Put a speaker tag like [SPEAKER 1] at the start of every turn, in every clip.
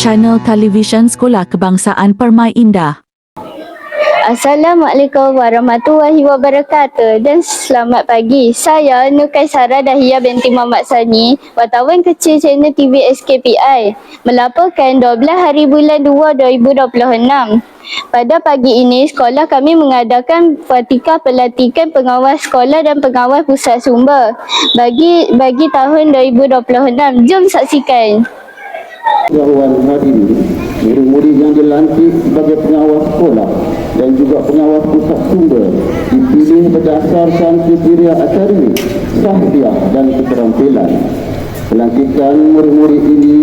[SPEAKER 1] channel televisyen Sekolah Kebangsaan Permai Indah.
[SPEAKER 2] Assalamualaikum warahmatullahi wabarakatuh dan selamat pagi. Saya Nur Kaisara Dahiyah binti Muhammad Sani, wartawan kecil channel TV SKPI, melaporkan 12 hari bulan 2 2026. Pada pagi ini, sekolah kami mengadakan pratika pelantikan pengawas sekolah dan pengawas pusat sumber bagi tahun 2026. Jom saksikan.
[SPEAKER 3] Tuan hadirin, murid-murid yang dilantik sebagai pengawas sekolah dan juga pengawas pusat sumber dipilih berdasarkan kriteria akademik, sahsiah dan keterampilan. Pelantikan murid-murid ini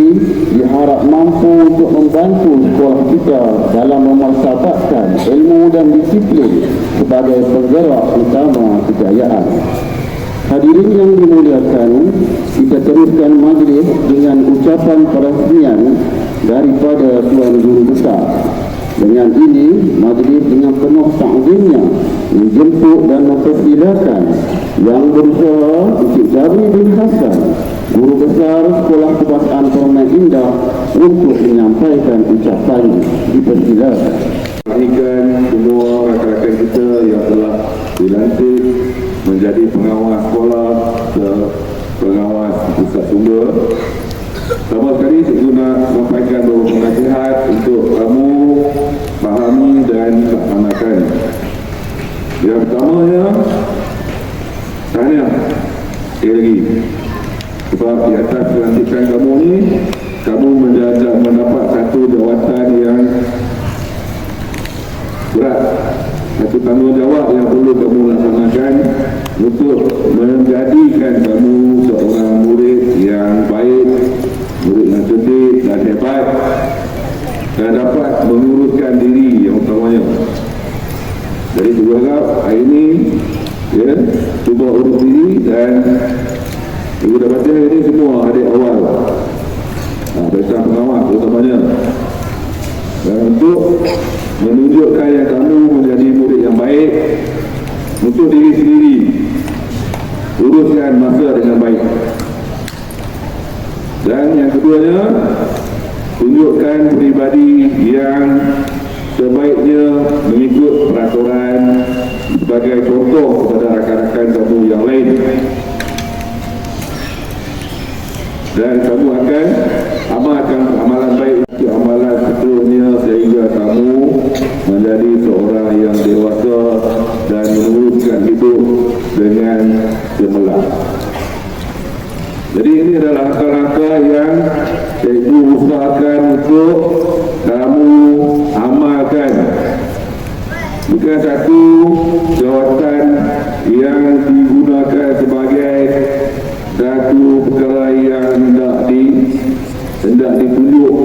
[SPEAKER 3] diharap mampu untuk membantu sekolah kita dalam memartabatkan ilmu dan disiplin sebagai penggerak utama kejayaan. Hadirin yang dimuliakan, kita teruskan majlis dengan ucapan perasmian daripada Tuan Guru Besar. Dengan ini, majlis dengan penuh takzimnya menjemput dan mempersilakan Yang Berusaha Encik Jabri bin Hasan, Guru Besar Sekolah Kebangsaan Permai Indah, untuk menyampaikan ucapannya. Dipersilakan.
[SPEAKER 4] Ikan semua rakan-rakan kita yang telah dilantik menjadi pengawas sekolah, pengawas pusat sumber. Pertama sekali saya nak sampaikan beberapa nasihat untuk kamu fahami dan laksanakan. Yang pertamanya, tahniah sekali lagi, sebab di atas pelantikan kamu ni, kamu mendapat satu jawatan yang berat, satu tanggungjawab yang perlu kamu laksanakan untuk menjadikan kamu seorang murid yang baik, murid yang cerdik dan hebat, dan dapat menguruskan diri yang utamanya. Jadi saya harap hari ini cuba urus diri, dan ibu dah baca ini semua adik awal perintah pengawas utamanya, dan untuk menunjukkan yang kamu menjadi murid yang baik untuk diri sendiri, uruskan masa dengan baik. Dan yang keduanya, tunjukkan pribadi yang sebaiknya mengikut peraturan sebagai contoh kepada rakan-rakan kamu yang lain, dan kamu akan amalkan amalan baik itu amalan seterusnya sehingga kamu menjadi seorang yang dewasa dan menguruskan hidup dengan cemerlang. Jadi ini adalah langkah-langkah yang cikgu usahakan untuk kamu amalkan. Bukan satu jawatan yang digunakan sebagai satu perkara yang hendak ditunjuk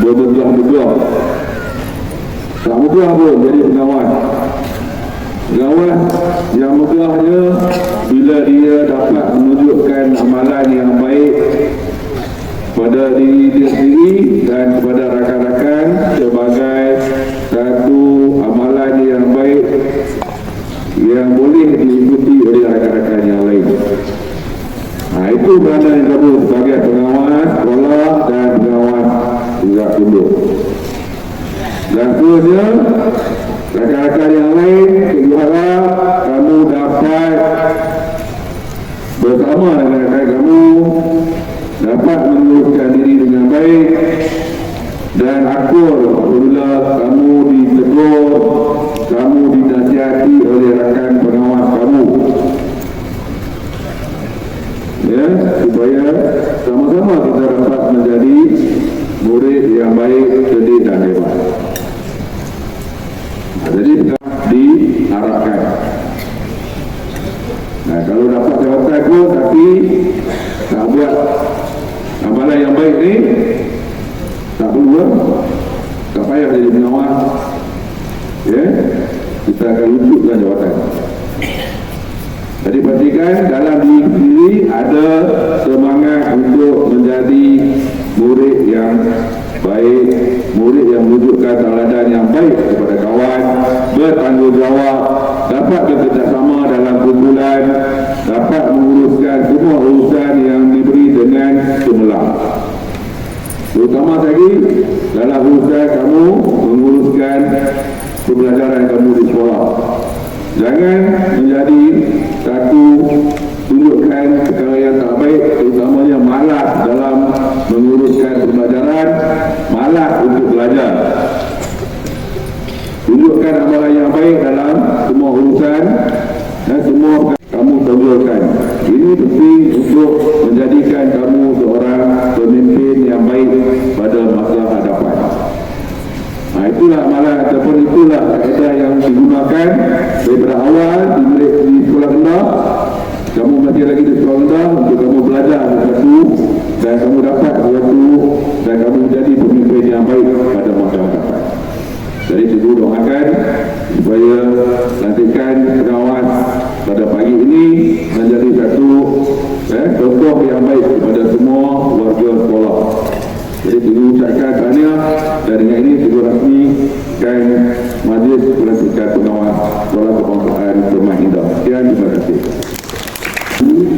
[SPEAKER 4] berbelah-belah. Tak mudah pun jadi pengawas. Pengawas yang mudahnya bila dia dapat menunjukkan amalan yang baik pada diri dia sendiri dan kepada rakan-rakan sebagai satu amalan yang baik yang boleh diikuti oleh rakan-rakan yang lain. Itu peranan yang kamu sebagai pengawas sekolah dan pengawas pusat sumber. Dan seterusnya, rakan-rakan yang lain, cikgu harap kamu dapat bersama dengan rakan kamu dapat menguruskan diri dengan baik dan akur apabila kamu ditegur, kamu dinasihati oleh rakan pengawas kamu, supaya sama-sama kita dapat menjadi murid yang baik, cerdik dan hebat. Jadi diharapkan. Kalau dapat jawatan pun tapi tak buat amalan yang baik ni, tak perlu, tak payah jadi pengawas. Kita akan luputkan jawatan. Jadi pastikan dalam diri sendiri ada semangat untuk menjadi murid yang baik, murid yang menunjukkan tauladan yang baik kepada kawan, bertanggungjawab, dapat bekerjasama dalam kumpulan, dapat menguruskan semua urusan yang diberi dengan cemerlang. Terutama lagi dalam urusan kamu menguruskan pembelajaran kamu di sekolah. Jangan menjadi satu tunjukkan perkara yang tak baik, terutamanya malas dalam menguruskan pembelajaran, malas untuk belajar. Tunjukkan amalan yang baik dalam semua urusan dan semua kamu tonjolkan. Ini penting untuk menjadikan kamu seorang pemimpin yang baik pada masa hadapan. Itulah amalan ataupun itulah kaedah yang digunakan daripada awal di sekolah rendah. Kamu masih lagi di sekolah rendah untuk kamu belajar sesuatu dan kamu dapat sesuatu dan kamu menjadi pemimpin yang baik pada masa hadapan. Jadi cikgu doakan supaya lantikan pengawas pada pagi ini menjadi satu contoh yang baik kepada semua warga sekolah. Jadi cikgu ucapkan tahniah dan dengan ini cikgu rasmikan majlis pelantikan pengawas Sekolah Kebangsaan Permai Indah. Sekian, terima kasih.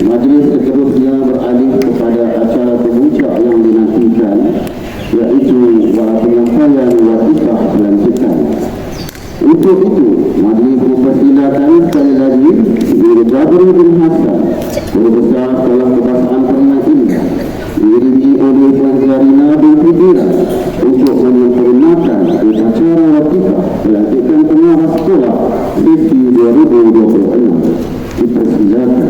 [SPEAKER 3] Majlis seterusnya beralih kepada acara pemuncak yang dinantikan, iaitu penyampaian watifah pelantikan. Untuk itu, majlis mempersilakan sekali lagi Guru Jabri bin Hasan, Guru Besar Sekolah Kebangsaan Permai Indah, diiringi oleh Puan Zarina bin Fidira untuk menyempurnakan upacara watifah pelantikan pengawas sekolah sesi 2026. Dipersilakan.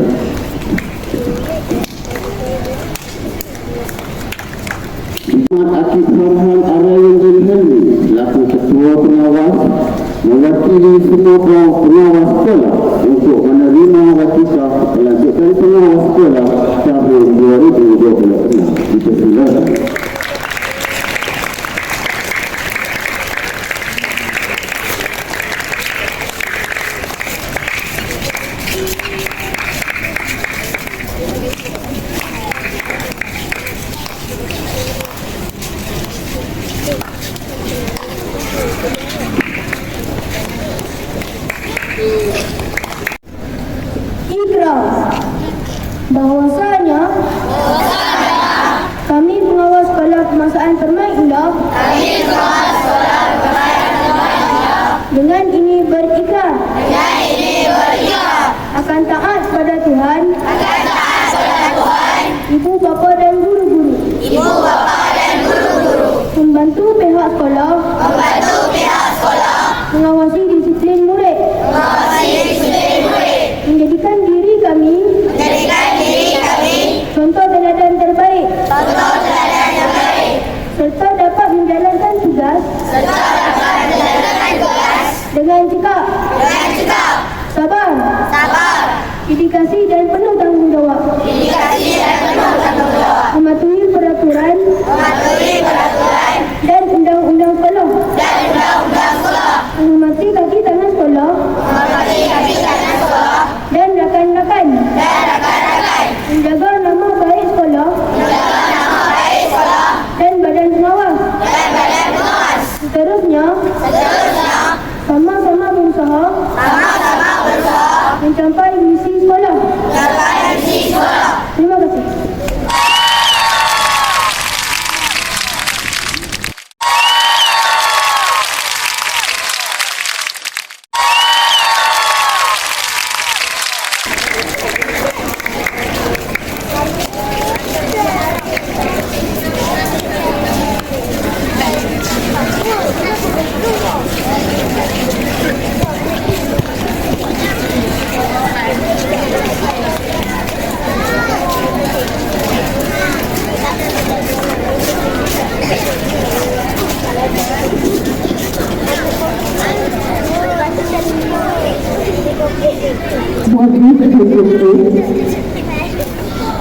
[SPEAKER 3] Akib Farhan Arayan Henry selaku Ketua Pengawas mewakili semua pengawas sekolah untuk menerima watifah pelantikan pengawas sekolah tahun 2026. Dipersilakan.
[SPEAKER 5] Bahwasanya kami pengawas Sekolah Kebangsaan Permai Indah dengan ini berikrar akan taat pada Tuhan, ibu bapa dan guru-guru, membantu pihak sekolah, mengawasi disiplin murid, menjadikan diri kami contoh teladan terbaik, serta dapat menjalankan tugas dengan cekap, sabar, dedikasi dan penuh tanggungjawab, mematuhi peraturan dan undang-undang sekolah, menghormati kaki tangan sekolah dan rakan-rakan, menjaga nama baik sekolah dan badan pengawas. Seterusnya, sama-sama berusaha mencapai misi sekolah. Terima kasih.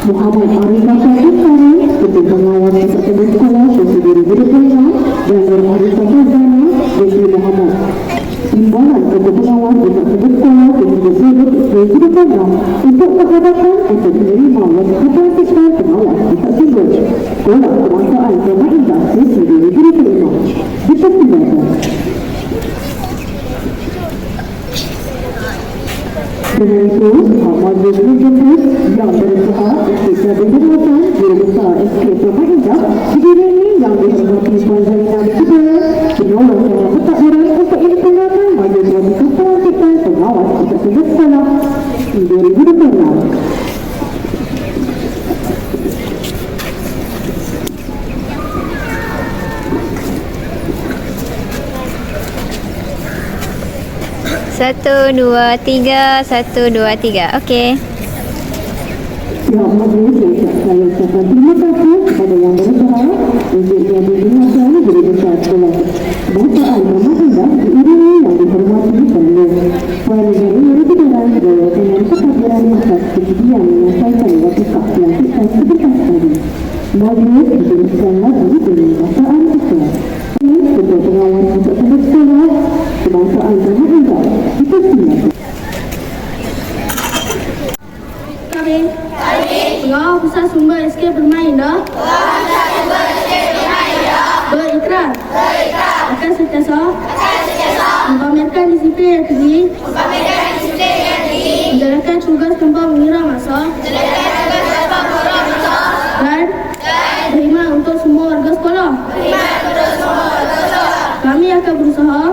[SPEAKER 6] Muhammad Arifah Syarifani, Ketua Pengawas Persatuan Sekolah Sesi 2026 dan Nur Arifah Syarifani, Dr. Muhammad. Timbalan Ketua Pengawas Persatuan Sekolah Sesi 2026 untuk menghadapkan untuk menerima watifah pelantikan pengawas Pusat Simbol Sekolah Kebangsaan Permai Indah Sesi 2026. Dipersilakan. Dengan itu, majlis penjemput yang berusaha untuk jadi pengurusan Guru Besar SK Permai Indah diiringi yang
[SPEAKER 7] 1, 2, 3. 1, 2, 3. Okey.
[SPEAKER 6] Pihak majlis saya ucapkan terima kasih kepada yang berusaha untuk menjadi dengarkan Guru Besar Sekolah Kebangsaan Permai Indah diiringi yang dihormati penuh. Para negara negara berjaya dengan kehadiran atas kejadian menyelesaikan watikah pelantikan sebentar tadi. Majlis diteruskan lagi dengan bacaan sekolah. Ketua Pengawas Pusat Sumber Sekolah Kebangsaan Permai Indah dipersilakan.
[SPEAKER 5] Pengawas Pusat Sumber SK Permai Indah berikrar akan sentiasa mempamerkan disiplin yang tinggi, menjalankan tugas tanpa mengira masa dan berkhidmat untuk semua warga sekolah. Kami akan berusaha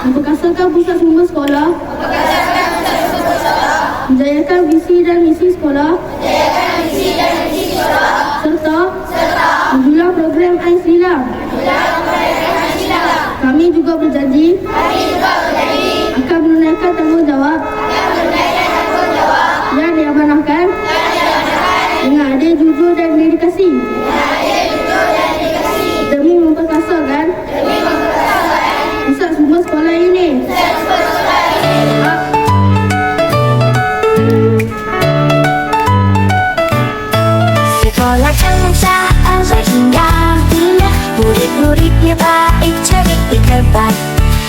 [SPEAKER 5] memperkasakan pusat sumber sekolah, menjayakan visi dan misi sekolah, serta menjulang program Ais Lila. Kami juga berjanji akan menunaikan tanggungjawab yang diamanahkan dengan adil, jujur dan dedikasi demi memperkasakan pusat sumber sekolah ini.
[SPEAKER 8] Sekolah Kebangsaan Indah, murid-muridnya baik, cerdik, hebat.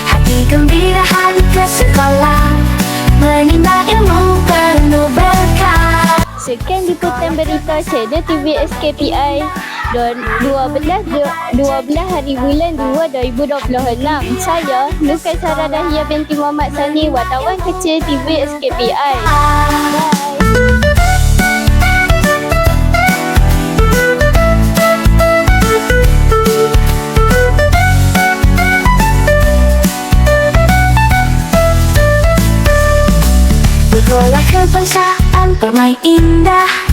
[SPEAKER 8] Hati gembira hari ke sekolah, menimba ilmu penuh berkah.
[SPEAKER 2] Sekian liputan berita channel TV SKPI 12 hari bulan 2 2026. Saya Nukai Sarah Dahia binti Muhammad Sani, wartawan kecil TV SKPI. Bye.
[SPEAKER 8] Sekolah Kebangsaan Permai Indah.